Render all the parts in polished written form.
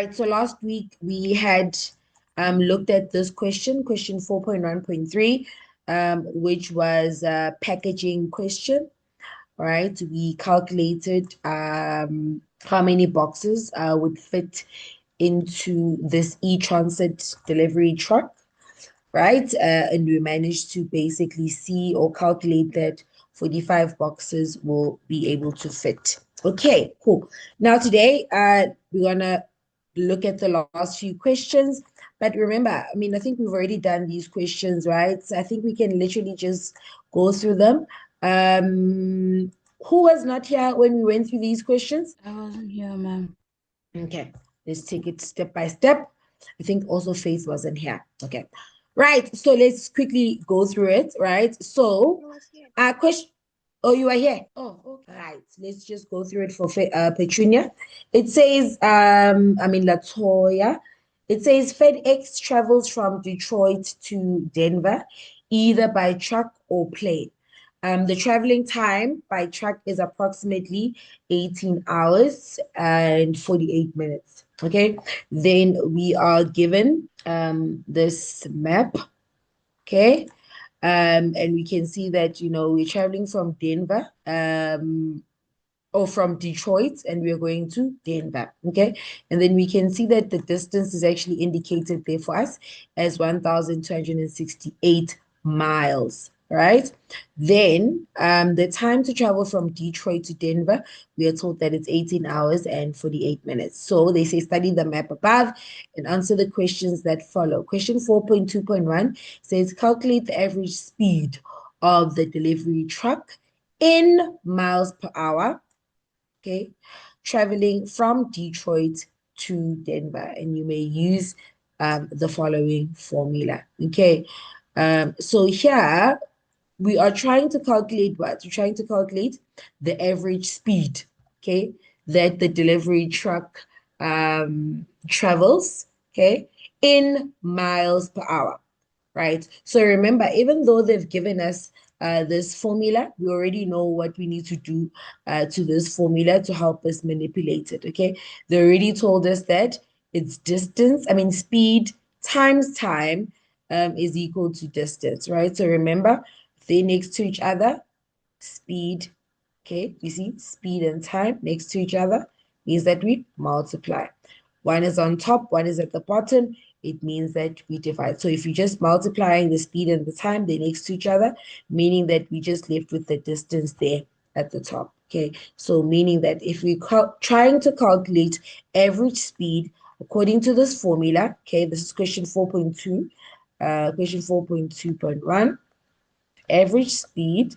right, so last week we had looked at this question 4.1.3, which was a packaging question, right? We calculated how many boxes would fit into this e-transit delivery truck, right? And we managed to basically see or calculate that 45 boxes will be able to fit. Okay, cool. Now today, we're gonna look at the last few questions. But remember, I mean, I think we've already done these questions, right? So I think we can literally just go through them. Who was not here when we went through these questions? I wasn't here, ma'am. Okay, let's take it step by step. I think also Faith wasn't here. Okay. Right. So let's quickly go through it. Right. So, question. Oh, you are here. Oh, okay. Right. Let's just go through it for Petunia. It says, Latoya. It says FedEx travels from Detroit to Denver, either by truck or plane. The traveling time by truck is approximately 18 hours and 48 minutes. Okay. Then we are given this map. Okay. And we can see that, we're traveling from Denver, or from Detroit, and we're going to Denver. Okay. And then we can see that the distance is actually indicated there for us as 1,268 miles. Right. Then the time to travel from Detroit to Denver, we are told that it's 18 hours and 48 minutes. So they say study the map above and answer the questions that follow. Question 4.2.1 says calculate the average speed of the delivery truck in miles per hour, okay, traveling from Detroit to Denver. And you may use the following formula. Okay. So here we are trying to calculate what? We're trying to calculate the average speed, okay, that the delivery truck travels, okay, in miles per hour, right? So remember, even though they've given us this formula, we already know what we need to do to this formula to help us manipulate it, okay? They already told us that it's speed times time is equal to distance, right? So remember, if they're next to each other, speed, okay, you see, speed and time next to each other means that we multiply. One is on top, one is at the bottom. It means that we divide. So if you're just multiplying the speed and the time, they're next to each other, meaning that we just left with the distance there at the top. Okay, so meaning that if we're trying to calculate average speed according to this formula, okay, this is question 4.2, question 4.2.1, average speed,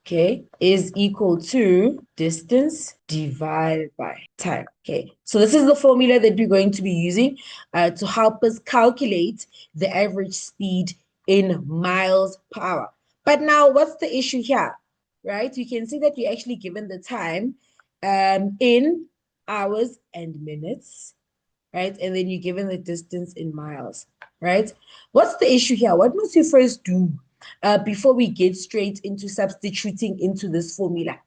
okay, is equal to distance divided by time. Okay, so this is the formula that we're going to be using to help us calculate the average speed in miles per hour. But now, what's the issue here, right? You can see that we're actually given the time in hours and minutes, right? And then you're given the distance in miles, right? What's the issue here? What must you first do before we get straight into substituting into this formula?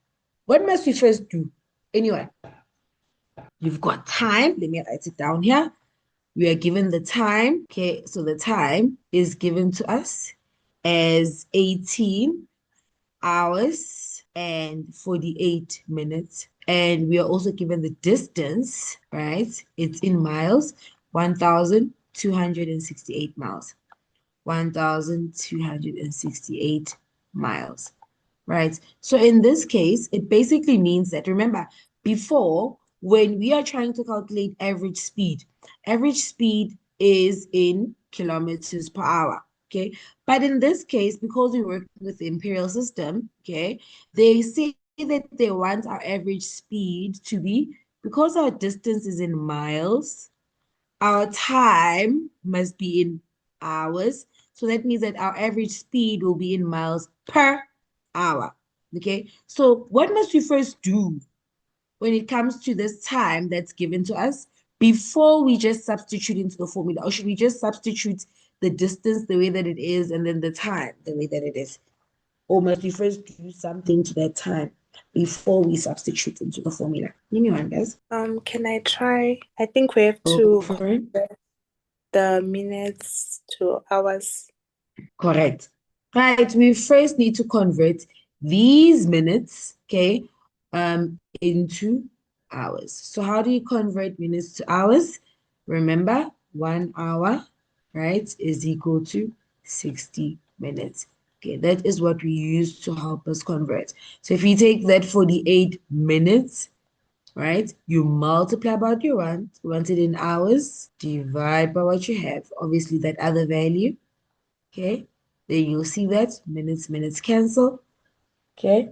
What must we first do? Anyway, you've got time. Let me write it down here. We are given the time. Okay, so the time is given to us as 18 hours and 48 minutes. And we are also given the distance, right? It's in miles, 1,268 miles. 1,268 miles, right? So in this case, it basically means that, remember, before, when we are trying to calculate average speed is in kilometers per hour, okay? But in this case, because we work with the imperial system, okay, they say that they want our average speed to be, because our distance is in miles, our time must be in hours. So that means that our average speed will be in miles per hour. Okay. So what must we first do when it comes to this time that's given to us before we just substitute into the formula? Or should we just substitute the distance the way that it is and then the time the way that it is? Or must we first do something to that time? before we substitute into the formula. Give me one, guys. Can I try? I think we have Go to for it. convert the minutes to hours. Correct. Right, we first need to convert these minutes, okay, into hours. So how do you convert minutes to hours? Remember, 1 hour, right, is equal to 60 minutes. Okay, that is what we use to help us convert. So if you take that 48 minutes, right, you multiply by what you want it in hours, divide by what you have, obviously that other value, okay, then you'll see that minutes cancel, okay,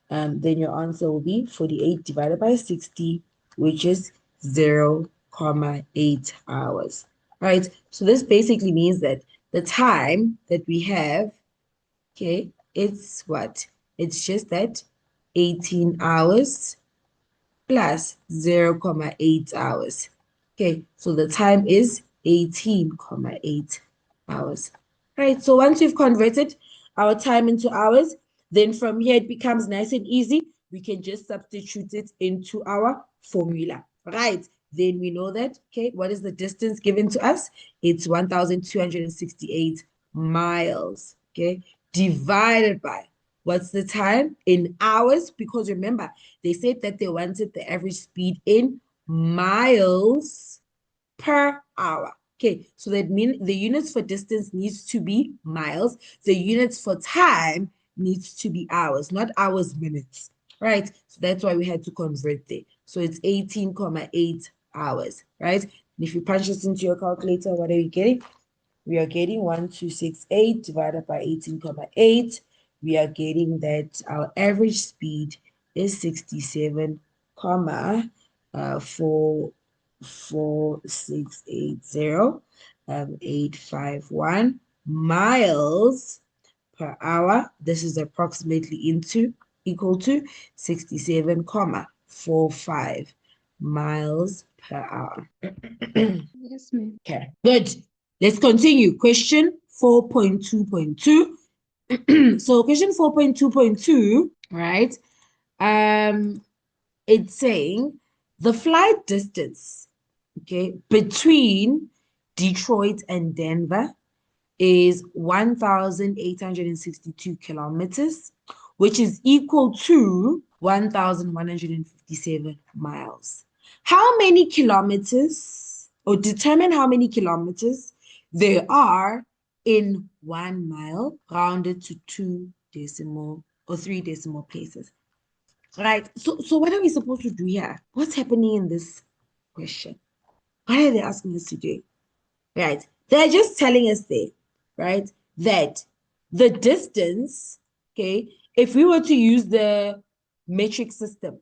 then your answer will be 48 divided by 60, which is 0,8 hours, right? So this basically means that the time that we have, okay, it's what? It's just that 18 hours plus 0,8 hours. Okay, so the time is 18,8 hours. Right, so once we've converted our time into hours, then from here it becomes nice and easy. We can just substitute it into our formula. Right, then we know that, okay, what is the distance given to us? It's 1,268 miles, okay, divided by what's the time in hours? Because remember, they said that they wanted the average speed in miles per hour. Okay, so that means the units for distance needs to be miles. The units for time needs to be hours, not hours, minutes. Right? So that's why we had to convert there. So it's 18,8 hours, right? And if you punch this into your calculator, what are you getting? We are getting 1,268 divided by 18,8. We are getting that our average speed is 67, 44680 851 miles per hour. This is approximately equal to 67,45 miles per hour. Yes, ma'am. Okay, good. Let's continue. Question 4.2.2. So question 4.2.2, right? It's saying the flight distance, okay, between Detroit and Denver is 1,862 kilometers, which is equal to 1,157 miles. How many kilometers, or determine how many kilometers there are in 1 mile, rounded to 3 decimal places. Right. So what are we supposed to do here? What's happening in this question? What are they asking us to do? Right. They're just telling us there, right, that the distance, okay, if we were to use the metric system,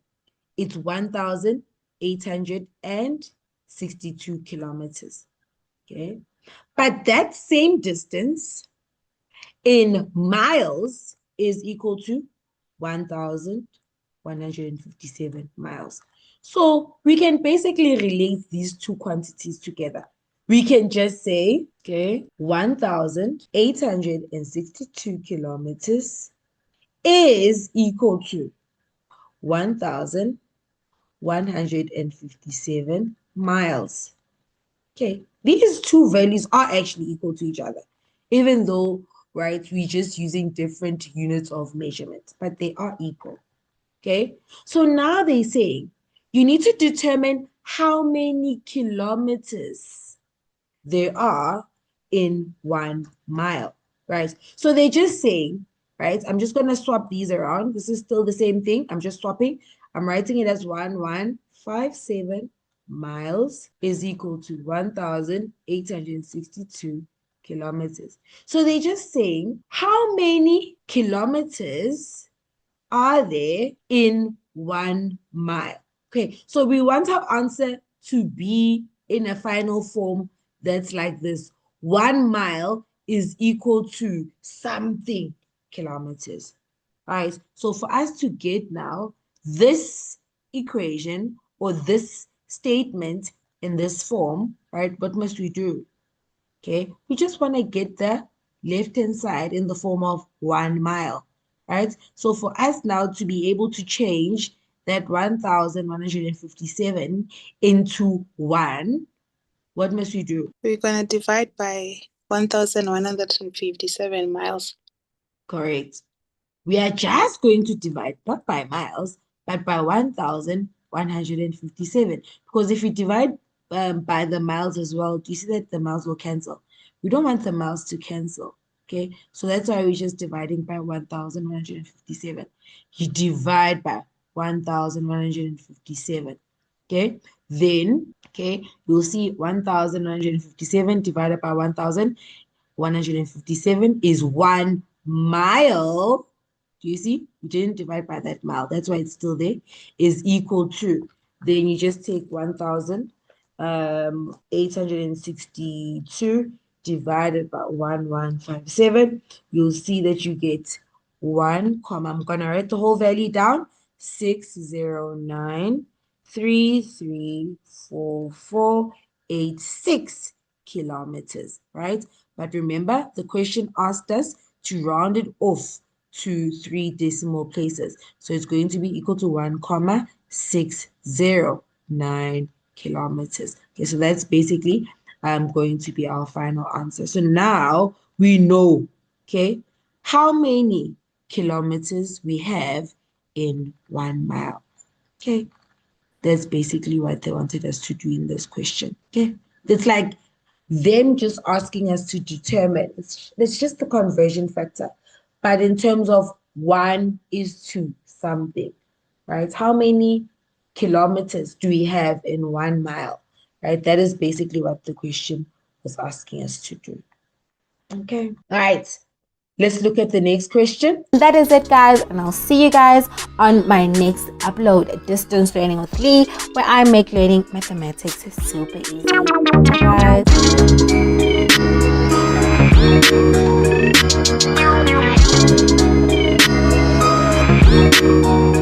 it's 1,862 kilometers. Okay. But that same distance in miles is equal to 1,157 miles. So we can basically relate these two quantities together. We can just say, okay, 1,862 kilometers is equal to 1,157 miles. Okay, these two values are actually equal to each other, even though, right, we're just using different units of measurement, but they are equal. Okay, so now they're saying you need to determine how many kilometers there are in 1 mile, right? So they're just saying, right? I'm just going to swap these around. This is still the same thing. I'm just swapping. I'm writing it as 1,157 miles is equal to 1,862 kilometers. So they're just saying how many kilometers are there in 1 mile? Okay, so we want our answer to be in a final form that's like this. 1 mile is equal to something kilometers. All right, so for us to get now this equation or this statement in this form, right, what must we do? Okay, we just want to get the left-hand side in the form of 1 mile, right? So for us now to be able to change that 1,157 into 1, what must we do? We're gonna divide by 1,157 miles. Correct. We are just going to divide not by miles, but by 1,157. Because if we divide by the miles as well, do you see that the miles will cancel? We don't want the miles to cancel. Okay, so that's why we're just dividing by 1,157. You divide by 1,157. Okay, then you'll see 1,157 divided by 1,157 is 1 mile. Do you see? We didn't divide by that mile. That's why it's still there. Is equal to. Then you just take 1,862 divided by 1,157. You'll see that you get 1, I'm going to write the whole value down. 609.334486 kilometers, right? But remember, the question asked us to round it off to 3 decimal places. So it's going to be equal to 1,609 kilometers. Okay, so that's basically going to be our final answer. So now we know, okay, how many kilometers we have in 1 mile. Okay, that's basically what they wanted us to do in this question. Okay, it's like them just asking us to determine, it's just the conversion factor, but in terms of 1:something, right? How many kilometers do we have in 1 mile, right? That is basically what the question was asking us to do. Okay, all right. Let's look at the next question. That is it, guys, and I'll see you guys on my next upload, Distance Learning with Lee, where I make learning mathematics super easy. Bye, guys.